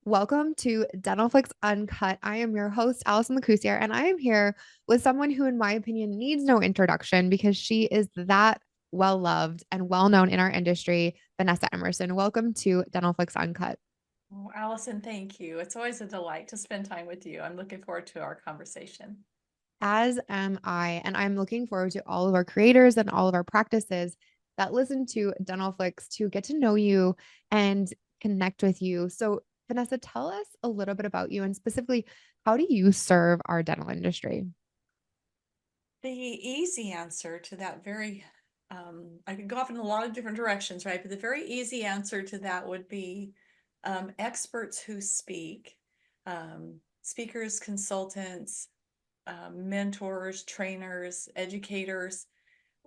Welcome to Dentalflix Uncut. I am your host, Allison Lacoursiere, and I am here with someone who, in my opinion, needs no introduction because she is that well loved and well known in our industry, Vanessa Emerson. Welcome to Dentalflix Uncut. Oh, Allison, thank you. It's always a delight to spend time with you. I'm looking forward to our conversation. As am I, and I'm looking forward to all of our creators and all of our practices that listen to Dentalflix to get to know you and connect with you. So, Vanessa, tell us a little bit about you and specifically, how do you serve our dental industry? The easy answer to that I could go off in a lot of different directions, right? But the very easy answer to that would be experts who speak, speakers, consultants, mentors, trainers, educators.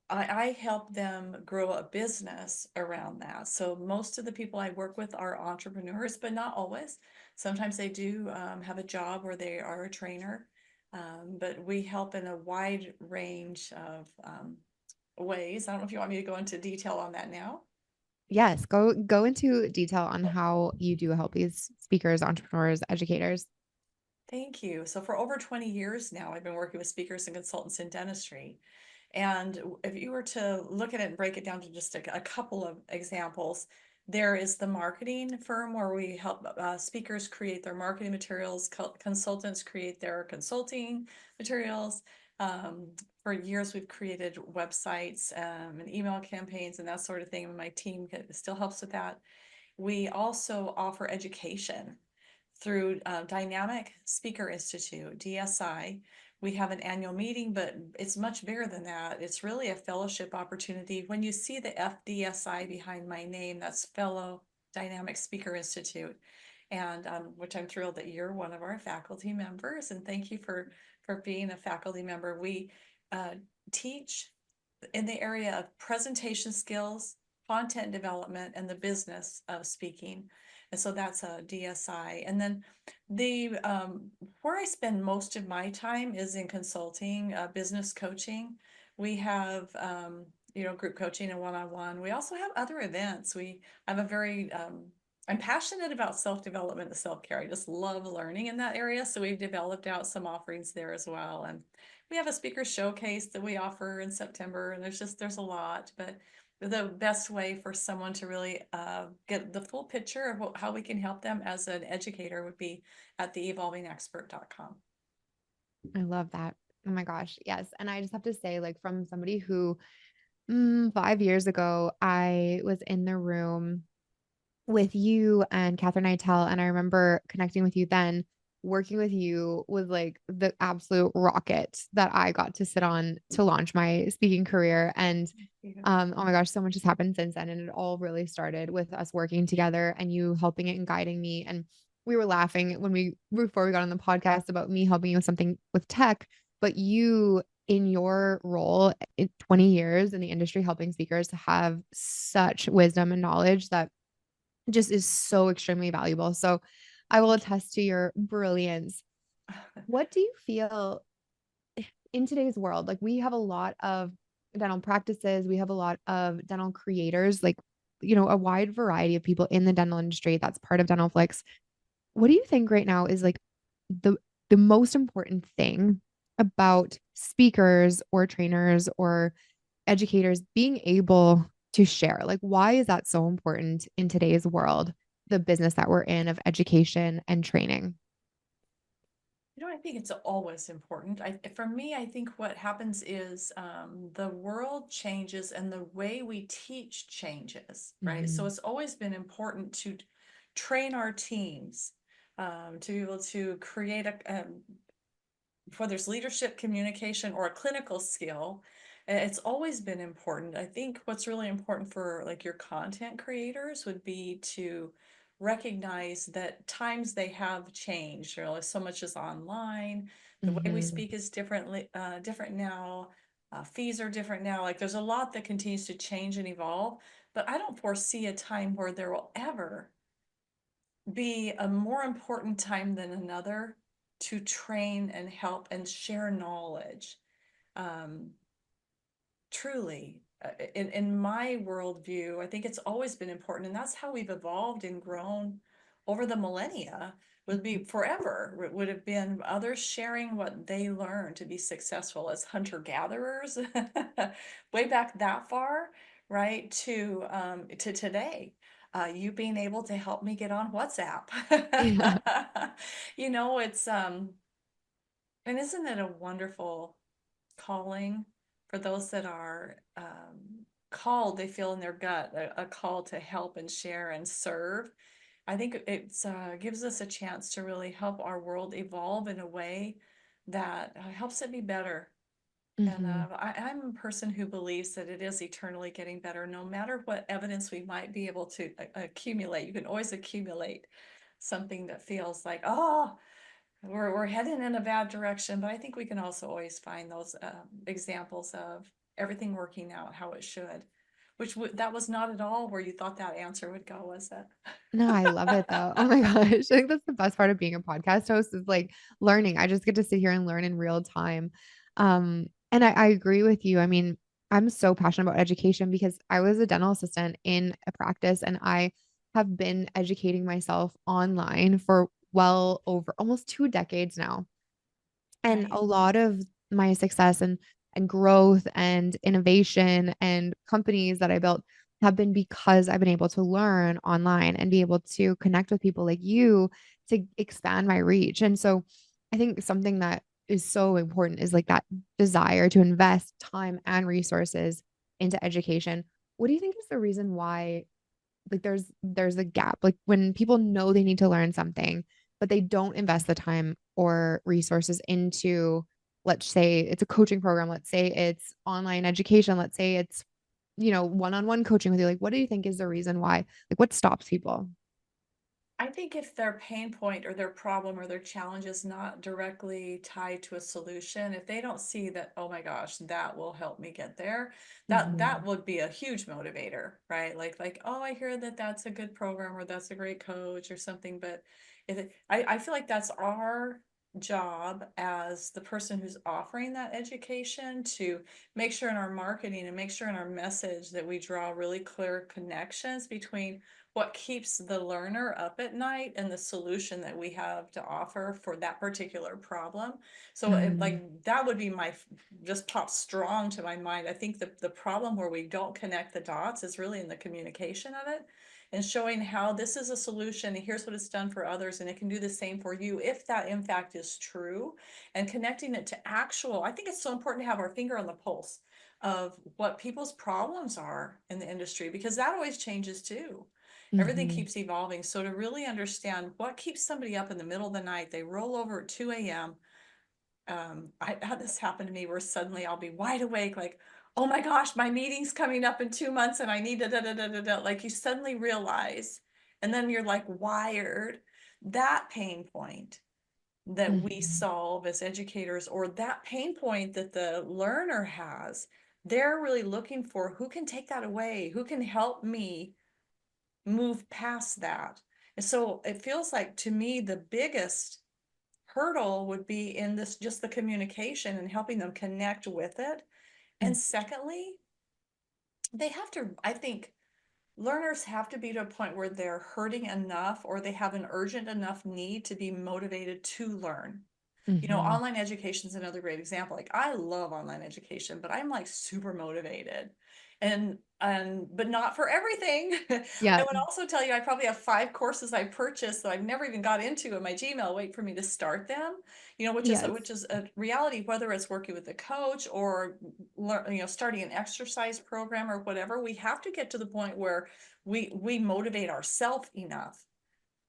I help them grow a business around that. So most of the people I work with are entrepreneurs, but not always. Sometimes they do have a job where they are a trainer, but we help in a wide range of ways. I don't know if you want me to go into detail on that now. Yes, go into detail on how you do help these speakers, entrepreneurs, educators. Thank you. So for over 20 years now, I've been working with speakers and consultants in dentistry. And if you were to look at it and break it down to just a couple of examples, there is the marketing firm where we help speakers create their marketing materials, consultants create their consulting materials. Um, for years, we've created websites and email campaigns and that sort of thing. And my team still helps with that. We also offer education through Dynamic Speaker Institute, DSI. We have an annual meeting, but it's much bigger than that. It's really a fellowship opportunity. When you see the FDSI behind my name, that's Fellow Dynamic Speaker Institute, and which I'm thrilled that you're one of our faculty members. And thank you for being a faculty member. We uh, teach in the area of presentation skills, content development, and the business of speaking. And so that's a DSI. And then the where I spend most of my time is in consulting, business coaching. We have group coaching and one-on-one. We also have other events. We have a very I'm passionate about self-development and self-care. I just love learning in that area. So we've developed out some offerings there as well. And we have a speaker showcase that we offer in September, and there's a lot, but the best way for someone to really get the full picture of how we can help them as an educator would be at theevolvingexpert.com. I love that. Oh my gosh, yes. And I just have to say, like, from somebody who 5 years ago, I was in the room with you and Catherine Eitel, and I remember connecting with you then. Working with you was like the absolute rocket that I got to sit on to launch my speaking career. And Yeah. oh my gosh, so much has happened since then. And it all really started with us working together and you helping it and guiding me. And we were laughing before we got on the podcast about me helping you with something with tech, but you in your role in 20 years in the industry helping speakers to have such wisdom and knowledge that just is so extremely valuable. So I will Thank attest to your brilliance. you. What do you feel in today's world? Like we have a lot of dental practices, we have a lot of dental creators, like, a wide variety of people in the dental industry that's part of Dentalflix. What do you think right now is like the the most important thing about speakers or trainers or educators being able to share? Like, why is that so important in today's world, the business that we're in of education and training? I think it's always important. For me, I think what happens is the world changes and the way we teach changes, right? So Mhm. it's always been important to train our teams to be able to create whether it's leadership, communication, or a clinical skill. It's always been important. I think what's really important for like your content creators would be to recognize that times they have changed. So much is online. The way we Mhm. speak is different now. Fees are different now. Like there's a lot that continues to change and evolve. But I don't foresee a time where there will ever be a more important time than another to train and help and share knowledge. Um, Truly, in my worldview, I think it's always been important, and that's how we've evolved and grown over the millennia would be forever, would have been others sharing what they learned to be successful as hunter-gatherers way back that far, right? To today. You being able to help me get on WhatsApp. Yeah. You know, and isn't it a wonderful calling for those that are called, they feel in their gut a call to help and share and serve. I think it's gives us a chance to really help our world evolve in a way that helps it be better. And Hmm. I'm a person who believes that it is eternally getting better, no matter what evidence we might be able to accumulate. You can always accumulate something that feels like, oh, we're heading in a bad direction, but I think we can also always find those examples of everything working out how it should, which that was not at all where you thought that answer would go, was it? No, I love it though. Oh my gosh. I think that's the best part of being a podcast host is like learning. I just get to sit here and learn in real time. And I agree with you. I mean, I'm so passionate about education because I was a dental assistant in a practice and I have been educating myself online for well over almost 2 decades now. And Right. a lot of my success and growth and innovation and companies that I built have been because I've been able to learn online and be able to connect with people like you to expand my reach. And so I think something that is so important is like that desire to invest time and resources into education. What do you think is the reason why like there's a gap like when people know they need to learn something but they don't invest the time or resources into, let's say it's a coaching program, let's say it's online education, let's say it's one-on-one coaching with you, like what do you think is the reason why, like what stops people? I think if their pain point or their problem or their challenge is not directly tied to a solution, if they don't see that, oh my gosh, that will help me get there, that Hmm. would be a huge motivator, right? Like, oh, I hear that that's a good program or that's a great coach or something, but I feel like that's our job as the person who's offering that education to make sure in our marketing and make sure in our message that we draw really clear connections between what keeps the learner up at night and the solution that we have to offer for that particular problem. So Hmm. like that would be my just pop strong to my mind. I think the problem where we don't connect the dots is really in the communication of it and showing how this is a solution and here's what it's done for others and it can do the same for you if that in fact is true, and connecting it to actual. I think it's so important to have our finger on the pulse of what people's problems are in the industry because that always changes too. Everything Hmm. keeps evolving. So to really understand what keeps somebody up in the middle of the night, they roll over at 2 a.m. I had this happen to me where suddenly I'll be wide awake, like, oh my gosh, my meeting's coming up in 2 months and I need to da da da da da. Like you suddenly realize, and then you're like wired, that pain point that we Hmm. solve as educators, or that pain point that the learner has, they're really looking for who can take that away, who can help me move past that. And so it feels like to me the biggest hurdle would be in this just the communication and helping them connect with it. And secondly, they have to, I think learners have to be to a point where they're hurting enough or they have an urgent enough need to be motivated to learn. You know, Hmm. online education is another great example. Like I love online education, but I'm like super motivated and but not for everything. I Yeah. would also tell you I probably have 5 courses I purchased that I've never even got into in my Gmail, wait for me to start them, you know, Yes. which is a reality, whether it's working with a coach or you know, starting an exercise program or whatever. We have to get to the point where we motivate ourselves enough.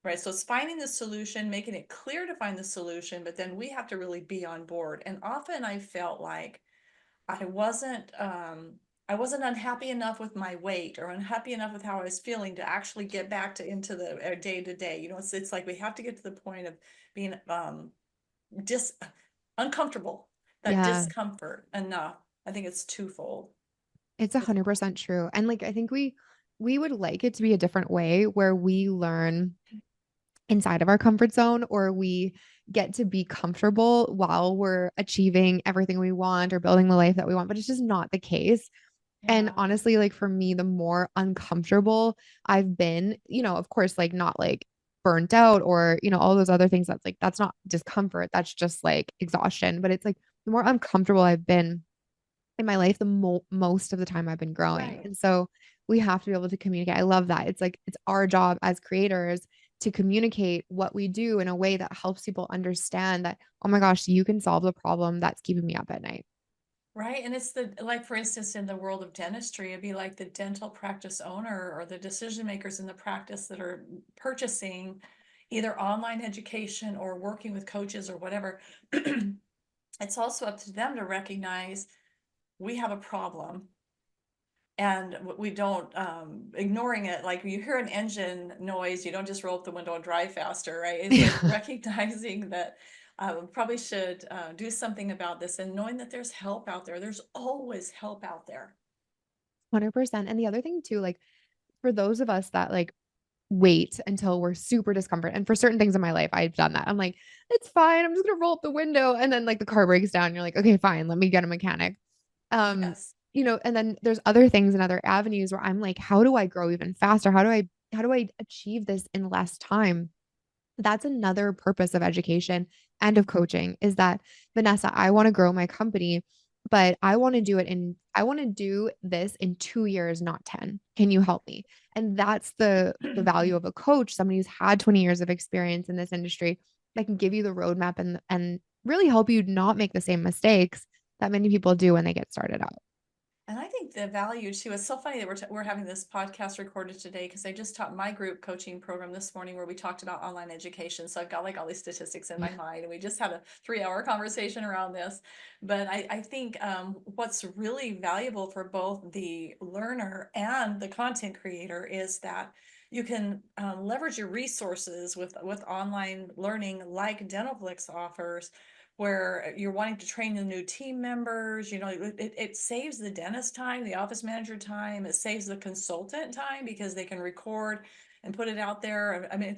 Right. So it's finding the solution, making it clear to find the solution, but then we have to really be on board. And often I felt like I wasn't I wasn't unhappy enough with my weight or unhappy enough with how I was feeling to actually get back to into the day to day. You know, it's like we have to get to the point of being dis uncomfortable, that Yeah. discomfort enough. I think it's twofold. It's 100% true. And like I think we would like it to be a different way where we learn inside of our comfort zone or we get to be comfortable while we're achieving everything we want or building the life that we want, but it's just not the case. And Yeah. honestly, like for me, the more uncomfortable I've been, of course, like not like burnt out or, all those other things. That's like, that's not discomfort. That's just like exhaustion. But it's like the more uncomfortable I've been in my life, the most of the time I've been growing. Right. And so we have to be able to communicate. I love that. It's like, it's our job as creators to communicate what we do in a way that helps people understand that, oh my gosh, you can solve the problem that's keeping me up at night. Right. And it's like, for instance, in the world of dentistry, it'd be like the dental practice owner or the decision makers in the practice that are purchasing either online education or working with coaches or whatever. It's also up to them to recognize we have a problem and we don't, ignoring it. Like you hear an engine noise, you don't just roll up the window and drive faster, right? It's like Yeah. recognizing that probably should do something about this and knowing that there's help out there. There's always help out there. 100%. And the other thing too, like for those of us that like wait until we're super discomfort. And for certain things in my life, I've done that. I'm like, it's fine. I'm just gonna roll up the window. And then like the car breaks down. And you're like, okay, fine, let me get a mechanic. Yes. And then there's other things and other avenues where I'm like, how do I grow even faster? How do I achieve this in less time? That's another purpose of education and of coaching is that, Vanessa, I want to grow my company, but I want to do this in 2 years, not 10. Can you help me? And that's the value of a coach, somebody who's had 20 years of experience in this industry that can give you the roadmap and really help you not make the same mistakes that many people do when they get started out. And I think the value too, it's so funny that we're having this podcast recorded today because I just taught my group coaching program this morning where we talked about online education. So I've got like all these statistics in my mind and we just had a 3 hour conversation around this. But I think what's really valuable for both the learner and the content creator is that you can leverage your resources with online learning like Dentalflix offers where you're wanting to train the new team members, it saves the dentist time, the office manager time, it saves the consultant time because they can record and put it out there. I mean,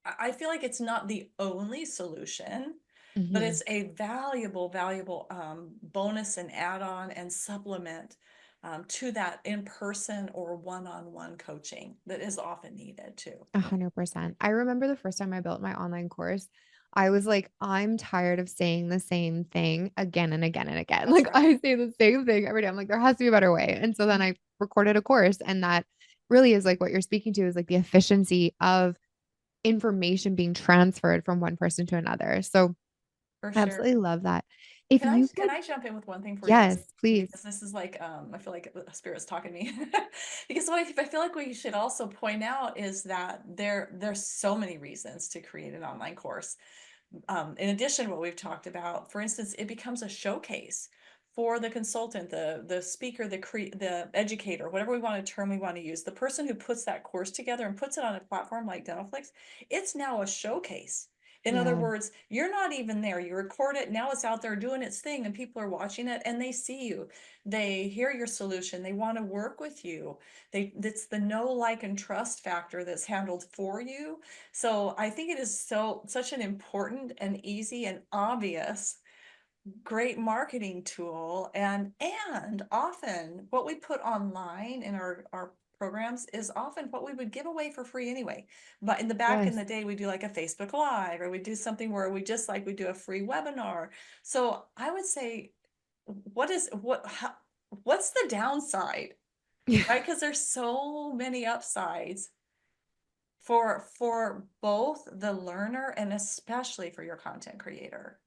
I feel like it's not the only solution, but Mm-hmm. it's a valuable bonus and add-on and supplement to that in-person or one-on-one coaching that is often needed too. 100%. I remember the first time I built my online course, I was like, I'm tired of saying the same thing again and again and again. That's Like right, I say the same thing every day. I'm like, there has to be a better way. And so then I recorded a course, and that really is like what you're speaking to is like the efficiency of information being transferred from one person to another. So for I sure. absolutely love that. If you Can could, I jump in with one thing before you yes, answer? please. Because this is like, I feel like a spirit's talking to me. Because I feel like we should also point out is that there's so many reasons to create an online course. In addition to what we've talked about, for instance, it becomes a showcase for the consultant, the speaker, the educator, whatever we want to term we want to use, the person who puts that course together and puts it on a platform like Dentalflix, it's now a showcase. In other Yeah. words, you're not even there. You record it, now it's out there doing its thing, and people are watching it and they see you. They hear your solution. They want to work with you. It's the know, like, and trust factor that's handled for you. So I think it is such an important and easy and obvious great marketing tool, and often what we put online in our programs is often what we would give away for free anyway. But in the back in Yes. the day, we do like a Facebook Live, or we do something where we do a free webinar. So I would say, what's the downside, right? Because there's so many upsides for both the learner and especially for your content creator.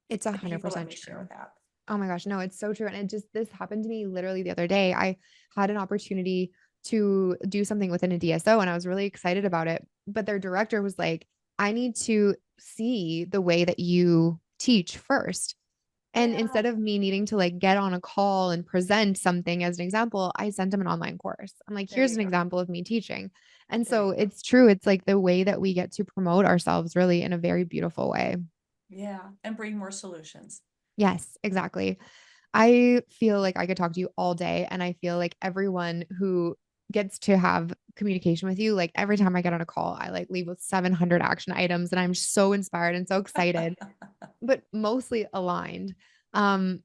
It's a If you hundred will let percent me share true. that. Oh my gosh, no, it's so true. And this happened to me literally the other day. I had an opportunity to do something within a DSO and I was really excited about it. But their director was like, I need to see the way that you teach first. And Yeah, instead of me needing to like get on a call and present something as an example, I sent him an online course. I'm like, there here's you an go. example of me teaching. And There so you go. it's true. It's like the way that we get to promote ourselves really in a very beautiful way. Yeah, and bring more solutions. Yes, exactly. I feel like I could talk to you all day. And I feel like everyone who gets to have communication with you, like every time I get on a call, I like leave with 700 action items and I'm so inspired and so excited, but mostly aligned. Um,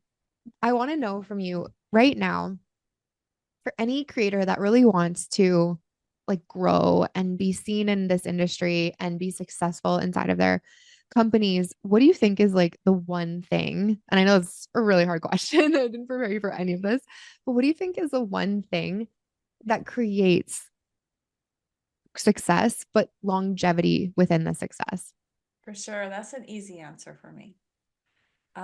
I want to know from you right now for any creator that really wants to like grow and be seen in this industry and be successful inside of their companies, what do you think is like the one thing? And I know it's a really hard question. I didn't prepare you for any of this, but what do you think is the one thing that creates success, but longevity within the success? For sure, that's an easy answer for me.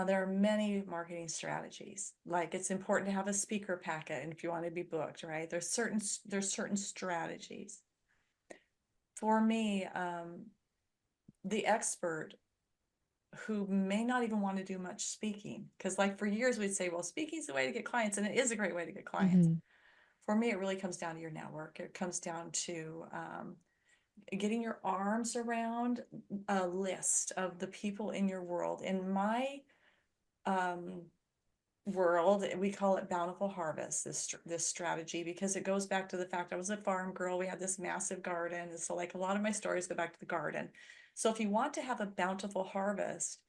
There are many marketing strategies. Like it's important to have a speaker packet, and if you want to be booked, right? There's certain strategies. For me, the expert who may not even want to do much speaking, because like for years we'd say, well, speaking is the way to get clients, and it is a great way to get clients. Mm-hmm. For me, it really comes down to your network. It comes down to getting your arms around a list of the people in your world. In my um, world, we call it bountiful harvest, this strategy, because it goes back to the fact I was a farm girl. We had this massive garden, and so like a lot of my stories go back to the garden. So if you want to have a bountiful harvest,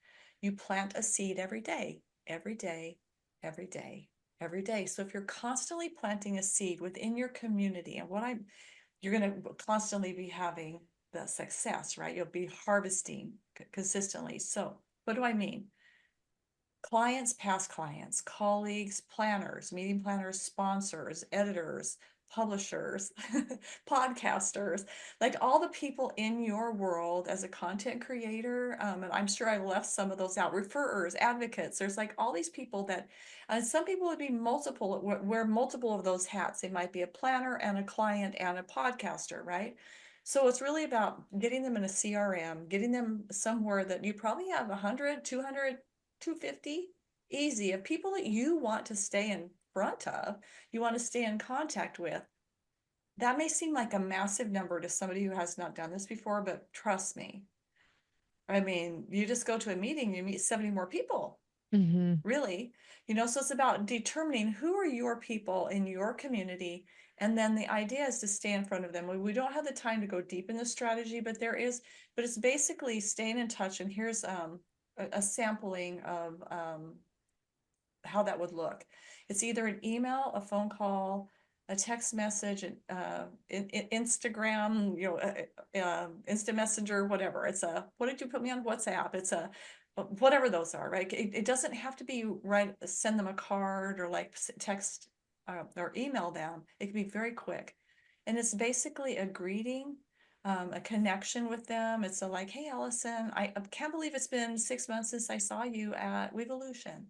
you plant a seed every day, every day, every day, every day. So if you're constantly planting a seed within your community, and you're going to constantly be having the success, right? You'll be harvesting consistently. So what do I mean? Clients, past clients, colleagues, planners, meeting planners, sponsors, editors, publishers, podcasters, like all the people in your world as a content creator. And I'm sure I left some of those out, referrers, advocates. There's like all these people that, and some people would be multiple, wear multiple of those hats. They might be a planner and a client and a podcaster, right? So it's really about getting them in a CRM, getting them somewhere that you probably have 100, 200, 250 easy of people that you want to stay in front of, you want to stay in contact with. That may seem like a massive number to somebody who has not done this before, but trust me. I mean, you just go to a meeting, you meet 70 more people, Mm-hmm. really. So it's about determining who are your people in your community. And then the idea is to stay in front of them. We don't have the time to go deep in the strategy, but it's basically staying in touch. And here's a sampling of how that would look. It's either an email, a phone call, a text message, Instagram, Instant Messenger, whatever. What did you put me on WhatsApp? It's a whatever those are, right? It doesn't have to be right. Send them a card or like text or email them. It can be very quick, and it's basically a greeting. A connection with them. It's like, hey, Allison, I can't believe it's been 6 months since I saw you at Weevolution.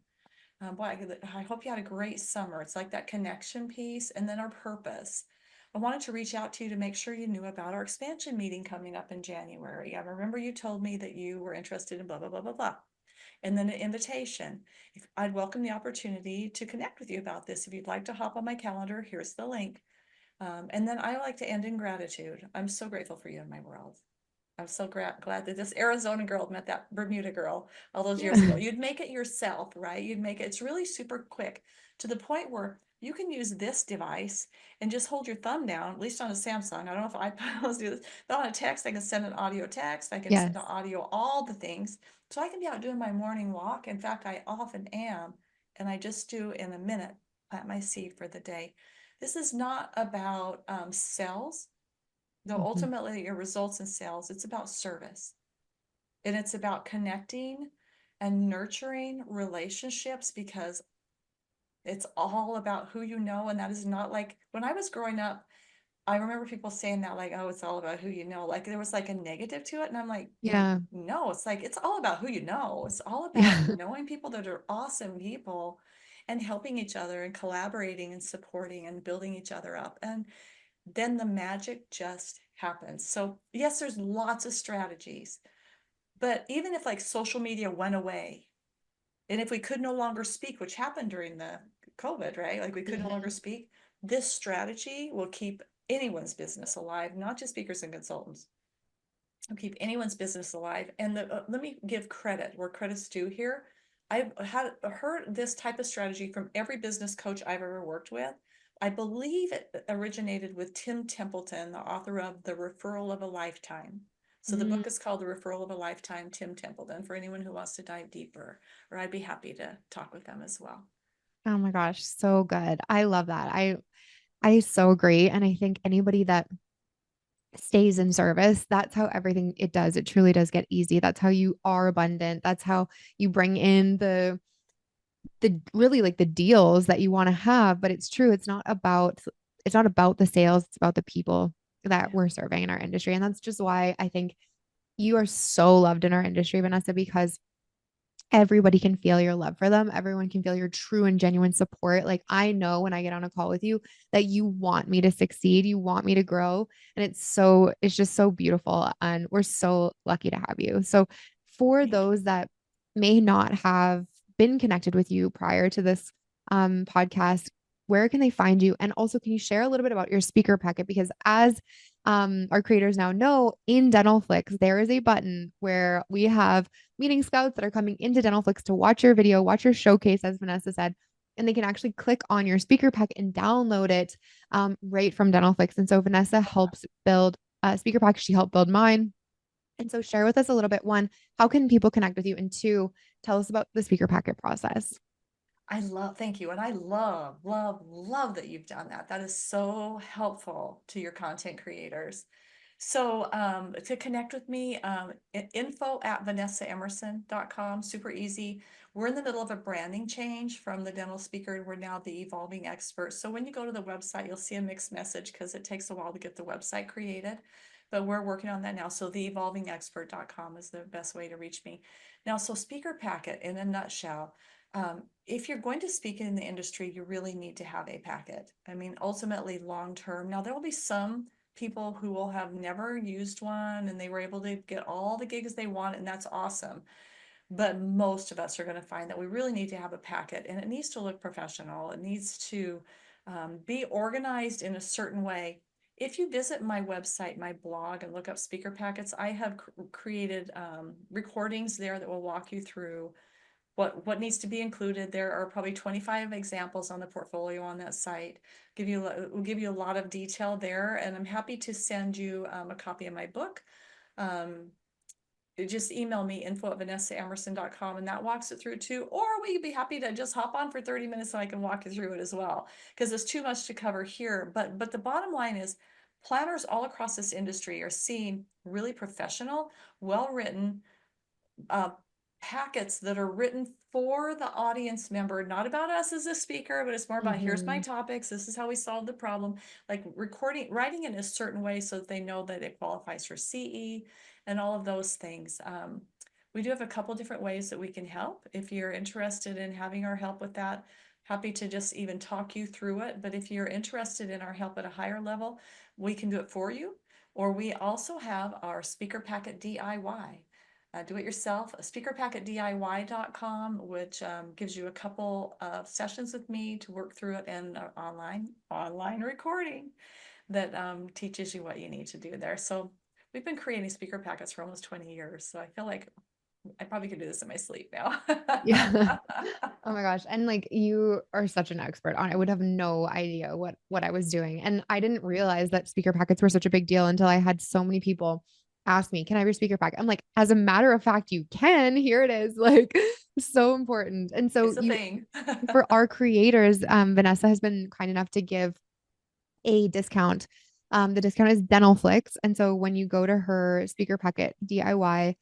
Boy, I hope you had a great summer. It's like that connection piece and then our purpose. I wanted to reach out to you to make sure you knew about our expansion meeting coming up in January. I remember you told me that you were interested in blah, blah, blah, blah, blah. And then an invitation. I'd welcome the opportunity to connect with you about this. If you'd like to hop on my calendar, here's the link. And then I like to end in gratitude. I'm so grateful for you in my world. I'm so glad that this Arizona girl met that Bermuda girl all those years ago. Yeah. You'd make it yourself, right? It's really super quick to the point where you can use this device and just hold your thumb down, at least on a Samsung. I don't know if iPhones do this, but on a text, I can send an audio text, I can send an Yes. audio, all the things. So I can be out doing my morning walk. In fact, I often am. And I just do in a minute, plant my seed for the day. This is not about sales. Though Mm-hmm. ultimately your results in sales, it's about service and it's about connecting and nurturing relationships because it's all about who you know. And that is not like when I was growing up, I remember people saying that, like, oh, it's all about who you know. Like there was like a negative to it. And I'm like, Yeah. no, it's like, it's all about who you know. It's all about Yeah. knowing people that are awesome people and helping each other and collaborating and supporting and building each other up. And then the magic just happens. So, yes, there's lots of strategies, but even if like social media went away and if we could no longer speak, which happened during the COVID, right? Like we could no longer Mm-hmm. speak, this strategy will keep anyone's business alive, not just speakers and consultants. It'll keep anyone's business alive. And let me give credit where credit's due here. I've heard this type of strategy from every business coach I've ever worked with. I believe it originated with Tim Templeton, the author of The Referral of a Lifetime. So the Mm. book is called The Referral of a Lifetime, Tim Templeton, for anyone who wants to dive deeper, or I'd be happy to talk with them as well. Oh my gosh, so good. I love that. I so agree. And I think anybody that stays in service. That's how everything it does. It truly does get easy. That's how you are abundant. That's how you bring in the really like the deals that you want to have. But it's true. It's not about the sales. It's about the people that Yeah. we're serving in our industry. And that's just why I think you are so loved in our industry, Vanessa, because everybody can feel your love for them. Everyone can feel your true and genuine support. Like I know when I get on a call with you that you want me to succeed, you want me to grow, and it's just so beautiful and we're so lucky to have you. So for Thank you. those that may not have been connected with you prior to this podcast, where can they find you? And also, can you share a little bit about your speaker packet? Because as our creators now know, in Dentalflix, there is a button where we have meeting scouts that are coming into Dentalflix to watch your video, watch your showcase, as Vanessa said, and they can actually click on your speaker pack and download it right from Dentalflix. And so Vanessa helps build speaker pack. She helped build mine. And so share with us a little bit. One, how can people connect with you? And two, tell us about the speaker packet process. Thank you. And I love that you've done that. That is so helpful to your content creators. So to connect with me, info@vanessaemerson.com, super easy. We're in the middle of a branding change from the dental speaker. We're now the evolving expert. So when you go to the website, you'll see a mixed message because it takes a while to get the website created. But we're working on that now. So theevolvingexpert.com is the best way to reach me. Now, so speaker packet in a nutshell. If you're going to speak in the industry, you really need to have a packet. I mean, ultimately, long term. Now, there will be some people who will have never used one and they were able to get all the gigs they want, and that's awesome. But most of us are going to find that we really need to have a packet, and it needs to look professional. It needs to be organized in a certain way. If you visit my website, my blog, and look up speaker packets, I have created recordings there that will walk you through what needs to be included. There are probably 25 examples on the portfolio on that site. Will give you a lot of detail there, and I'm happy to send you a copy of my book. Just email me info@vanessaemerson.com, and that walks it through too. Or we'd be happy to just hop on for 30 minutes and I can walk you through it as well, because there's too much to cover here. But the bottom line is planners all across this industry are seeing really professional, well-written uh, packets that are written for the audience member, not about us as a speaker, but it's more about here's my Mm-hmm. topics, this is how we solve the problem, like writing in a certain way so that they know that it qualifies for CE and all of those things. We do have a couple different ways that we can help. If you're interested in having our help with that, happy to just even talk you through it. But if you're interested in our help at a higher level, we can do it for you. Or we also have our speaker packet DIY. Do it yourself, speakerpacketdiy.com, which gives you a couple of sessions with me to work through it, and online recording that teaches you what you need to do there. So we've been creating speaker packets for almost 20 years. So I feel like I probably could do this in my sleep now. Yeah. Oh my gosh. And like you are such an expert on it. I would have no idea what I was doing. And I didn't realize that speaker packets were such a big deal until I had so many people ask me, "Can I have your speaker packet?" I'm like, as a matter of fact, you can. Here it is. Like so important. And so It's a you thing. for our creators, Vanessa has been kind enough to give a discount. The discount is Dentalflix. And so when you go to her speaker packet DIY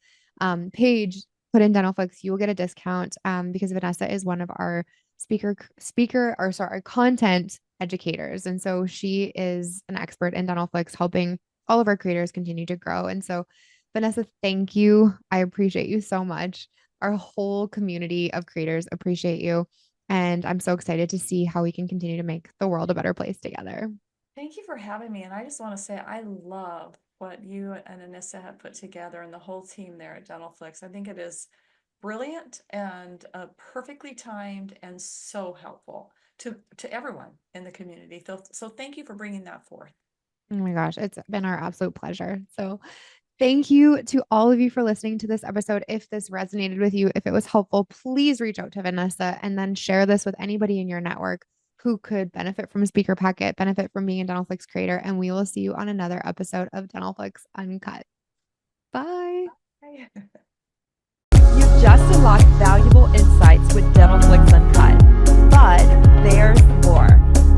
page, put in Dentalflix, you will get a discount because Vanessa is one of our our content educators. And so she is an expert in Dentalflix, helping all of our creators continue to grow. And so, Vanessa, thank you. I appreciate you so much. Our whole community of creators appreciate you. And I'm so excited to see how we can continue to make the world a better place together. Thank you for having me. And I just want to say I love what you and Anissa have put together and the whole team there at Dentalflix. I think it is brilliant and perfectly timed and so helpful to everyone in the community. So thank you for bringing that forth. Oh my gosh, it's been our absolute pleasure. So, thank you to all of you for listening to this episode. If this resonated with you, if it was helpful, please reach out to Vanessa and then share this with anybody in your network who could benefit from a speaker packet, benefit from being a Dentalflix creator. And we will see you on another episode of Dentalflix Uncut. Bye. Bye. You've just unlocked valuable insights with Dentalflix Uncut, but there's more.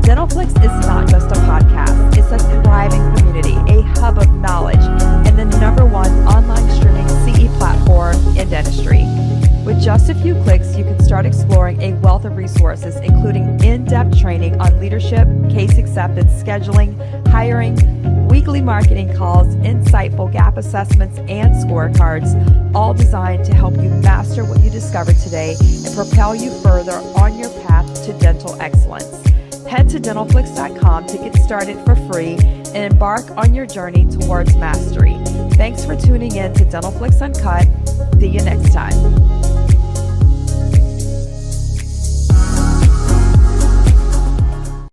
Dentalflix is not just a podcast, it's a thriving community, a hub of knowledge, and the #1 online streaming CE platform in dentistry. With just a few clicks, you can start exploring a wealth of resources, including in-depth training on leadership, case acceptance, scheduling, hiring, weekly marketing calls, insightful gap assessments, and scorecards, all designed to help you master what you discovered today and propel you further on your path to dental excellence. Head to dentalflix.com to get started for free and embark on your journey towards mastery. Thanks for tuning in to Dentalflix Uncut. See you next time.